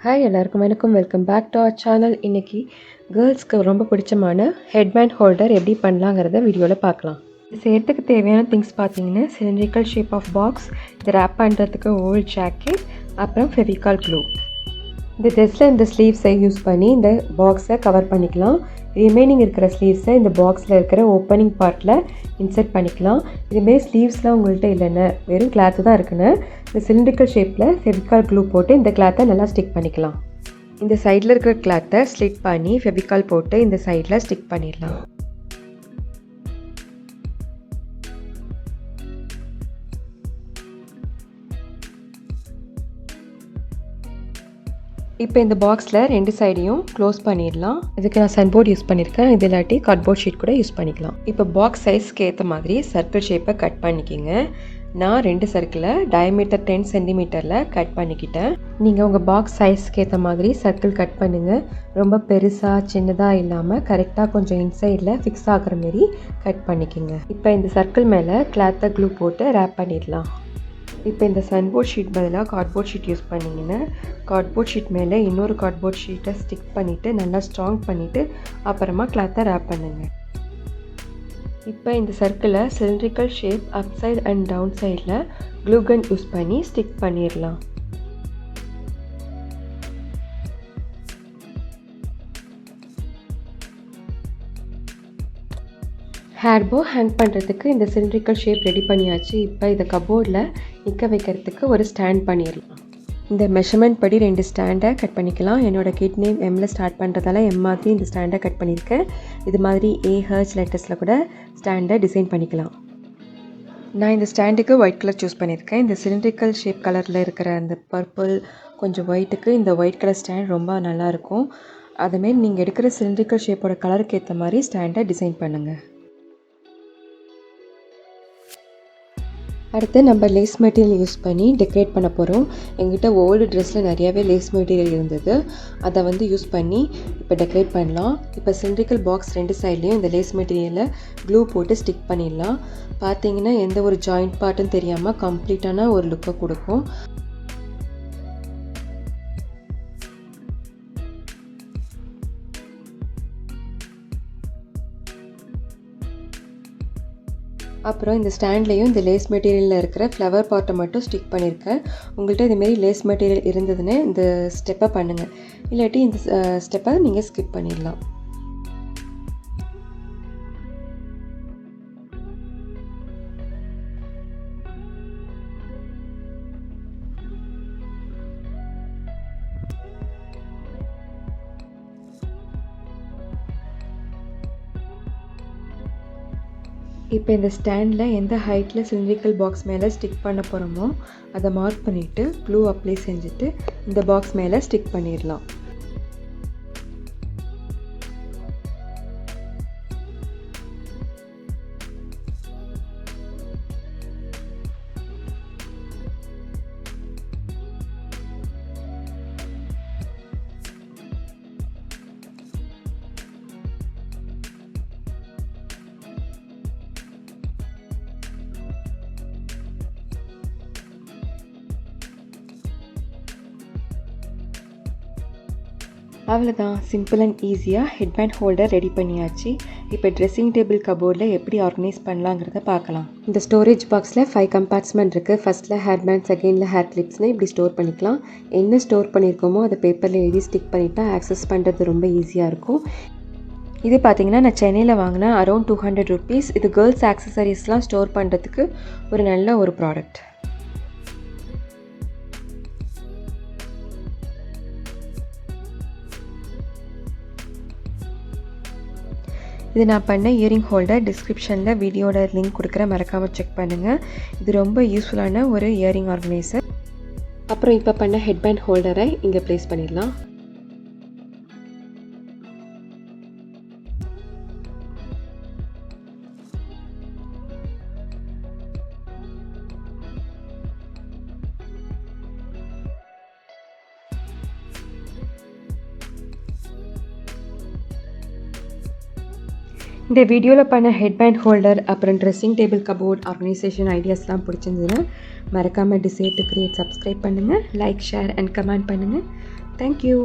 Hi எல்லாருக்கும் வணக்கம். Welcome back to our channel. இன்றைக்கி கேர்ள்ஸ்க்கு ரொம்ப பிடிச்சமான ஹெட்பேண்ட் ஹோல்டர் எப்படி பண்ணலாங்கிறத வீடியோவில் பார்க்கலாம். இது செய்கிறதுக்கு தேவையான திங்ஸ் பார்த்தீங்கன்னா சிலிண்ட்ரிக்கல் ஷேப் ஆஃப் பாக்ஸ், இது ரேப் பண்ணுறதுக்கு ஓல்ட் ஜாக்கெட், அப்புறம் ஃபெவிகால் க்ளூ. இந்த ட்ரெஸ்ஸில் இந்த ஸ்லீவ்ஸை யூஸ் பண்ணி இந்த பாக்ஸை கவர் பண்ணிக்கலாம். ரிமைனிங் இருக்கிற ஸ்லீவ்ஸை இந்த பாக்ஸில் இருக்கிற ஓப்பனிங் பார்ட்டில் இன்சர்ட் பண்ணிக்கலாம். இதுமாரி ஸ்லீவ்ஸ்லாம் உங்கள்கிட்ட இல்லைன்னு வெறும் கிளாத்து தான் இருக்குன்னு இந்த சிலிண்ட்ரிக்கல் ஷேப்பில் ஃபெவிகால் க்ளூ போட்டு இந்த கிளாத்தை நல்லா ஸ்டிக் பண்ணிக்கலாம். இந்த சைடில் இருக்கிற கிளாத்தை ஸ்லிட் பண்ணி ஃபெவிகால் போட்டு இந்த சைடில் ஸ்டிக் பண்ணிடலாம். இப்போ இந்த பாக்ஸில் ரெண்டு சைடையும் க்ளோஸ் பண்ணிடலாம். இதுக்கு நான் சன்போர்ட் யூஸ் பண்ணியிருக்கேன். இது இல்லாட்டி கார்ட்போர்ட் ஷீட் கூட யூஸ் பண்ணிக்கலாம். இப்போ பாக்ஸ் சைஸ்க்கு ஏற்ற மாதிரி சர்க்கிள் ஷேப்பை கட் பண்ணிக்கிங்க. நான் 2 சர்க்கிளை டயமீட்டர் 10 சென்டிமீட்டரில் கட் பண்ணிக்கிட்டேன். நீங்கள் உங்கள் பாக்ஸ் சைஸ்க்கு ஏற்ற மாதிரி சர்க்கிள் கட் பண்ணுங்கள். ரொம்ப பெருசாக சின்னதாக இல்லாமல் கரெக்டாக கொஞ்சம் இன்சைடில் ஃபிக்ஸ் ஆகிற மாரி கட் பண்ணிக்கோங்க. இப்போ இந்த சர்க்கிள் மேலே கிளாத்தை க்ளூ போட்டு ரேப் பண்ணிடலாம். இப்போ இந்த சன்போர்ட் ஷீட் பதிலாக கார்ட்போர்ட் ஷீட் யூஸ் பண்ணிங்கன்னா கார்ட்போர்ட் ஷீட் மேலே இன்னொரு கார்ட்போர்ட் ஷீட்டை ஸ்டிக் பண்ணிவிட்டு நல்லா ஸ்ட்ராங் பண்ணிவிட்டு அப்புறமா கிளாத்தை ரேப் பண்ணுங்கள். இப்போ இந்த சர்க்கிளை cylindrical shape up side and down சைடில் க்ளூகன் யூஸ் பண்ணி ஸ்டிக் பண்ணிடலாம். ஹேர்போ ஹேங் பண்ணுறதுக்கு இந்த சிலிண்ட்ரிக்கல் ஷேப் ரெடி பண்ணியாச்சு. இப்போ இதை கபோர்டில் நிற்க வைக்கிறதுக்கு ஒரு ஸ்டாண்ட் பண்ணிடலாம். இந்த மெஷர்மெண்ட் படி 2 ஸ்டாண்டை கட் பண்ணிக்கலாம். என்னோடய கிட் நேம் எம்மில் ஸ்டார்ட் பண்ணுறதால எம் மாதிரி இந்த ஸ்டாண்டை கட் பண்ணியிருக்கேன். இது மாதிரி ஏஹெச் லெட்டர்ஸில் கூட ஸ்டாண்டை டிசைன் பண்ணிக்கலாம். நான் இந்த ஸ்டாண்டுக்கு ஒயிட் கலர் சூஸ் பண்ணியிருக்கேன். இந்த சிலிண்ட்ரிக்கல் ஷேப் கலரில் இருக்கிற அந்த பர்பிள் கொஞ்சம் ஒயிட்டுக்கு இந்த ஒயிட் கலர் ஸ்டாண்ட் ரொம்ப நல்லாயிருக்கும். அதுமாரி நீங்கள் எடுக்கிற சிலிண்ட்ரிக்கல் ஷேப்போட கலருக்கு ஏற்ற மாதிரி ஸ்டாண்டை டிசைன் பண்ணுங்கள். அடுத்து நம்ம லேஸ் மெட்டீரியல் யூஸ் பண்ணி டெக்கரேட் பண்ண போகிறோம். எங்கிட்ட ஓல்டு ட்ரெஸ்ஸில் நிறையாவே லேஸ் மெட்டீரியல் இருந்தது. அதை யூஸ் பண்ணி இப்போ டெக்கரேட் பண்ணலாம். இப்போ சிலிண்ட்ரிக்கல் பாக்ஸ் 2 சைட்லேயும் இந்த லேஸ் மெட்டீரியலை க்ளூ போட்டு ஸ்டிக் பண்ணிடலாம். பார்த்தீங்கன்னா எந்த ஒரு ஜாயிண்ட் பார்ட்டும் தெரியாமல் கம்ப்ளீட்டான ஒரு லுக்கை கொடுக்கும். அப்புறம் இந்த ஸ்டாண்ட்லேயும் இந்த லேஸ் மெட்டீரியலில் இருக்கிற ஃப்ளவர் பார்ட்டை மட்டும் ஸ்டிக் பண்ணியிருக்கேன். உங்கள்கிட்ட இதுமாரி லேஸ் மெட்டீரியல் இருந்ததுன்னு இந்த ஸ்டெப்பை பண்ணுங்கள். இல்லாட்டி இந்த ஸ்டெப்பை நீங்கள் ஸ்கிப் பண்ணிடலாம். இப்போ இந்த ஸ்டாண்டில் எந்த ஹைட்டில் சிலிண்ட்ரிக்கல் பாக்ஸ் மேலே ஸ்டிக் பண்ண போகிறோமோ அதை மார்க் பண்ணிவிட்டு க்ளூ அப்ளை செஞ்சுட்டு இந்த பாக்ஸ் மேலே ஸ்டிக் பண்ணிடலாம். அவ்வளோதான், சிம்பிள் அண்ட் ஈஸியாக ஹெட்பேண்ட் ஹோல்டர் ரெடி பண்ணியாச்சு. இப்போ ட்ரெஸ்ஸிங் டேபிள் கபோர்டில் எப்படி ஆர்கனைஸ் பண்ணலாங்கிறத பார்க்கலாம். இந்த ஸ்டோரேஜ் பாக்ஸில் 5 கம்பார்ட்மெண்ட் இருக்குது. ஃபஸ்ட்டில் ஹேர் பேண்ட், செகண்டில் ஹேர் கிளிப்ஸ்னு இப்படி ஸ்டோர் பண்ணிக்கலாம். என்ன ஸ்டோர் பண்ணியிருக்கோமோ அதை பேப்பரில் எழுதி ஸ்டிக் பண்ணிட்டா ஆக்சஸ் பண்ணுறது ரொம்ப ஈஸியாக இருக்கும். இது பார்த்திங்கன்னா நான் சென்னையில் வாங்கினேன். Around 200 rupees. இது கேர்ள்ஸ் ஆக்சசரிஸ்லாம் ஸ்டோர் பண்ணுறதுக்கு ஒரு நல்ல ஒரு ப்ராடக்ட். இது நான் பண்ண இயரிங் ஹோல்டர். டிஸ்கிரிப்ஷனில் வீடியோட லிங்க் கொடுக்குறேன், மறக்காமல் செக் பண்ணுங்கள். இது ரொம்ப யூஸ்ஃபுல்லான ஒரு இயரிங் ஆர்கனைசர். அப்புறம் இப்போ பண்ண ஹெட்பேண்ட் ஹோல்டரை இங்கே ப்ளேஸ் பண்ணிடலாம். இந்த வீடியோவில் பண்ண ஹெட்பேண்ட் ஹோல்டர் அப்புறம் ட்ரெஸ்ஸிங் டேபிள் கபோர்ட் ஆர்கனைசேஷன் ஐடியாஸ்லாம் பிடிச்சிருந்ததுன்னா மறக்காமல் டிசைட் டு கிரியேட் சப்ஸ்கிரைப் பண்ணுங்கள், லைக், ஷேர் அண்ட் கமெண்ட் பண்ணுங்கள். தேங்க்யூ.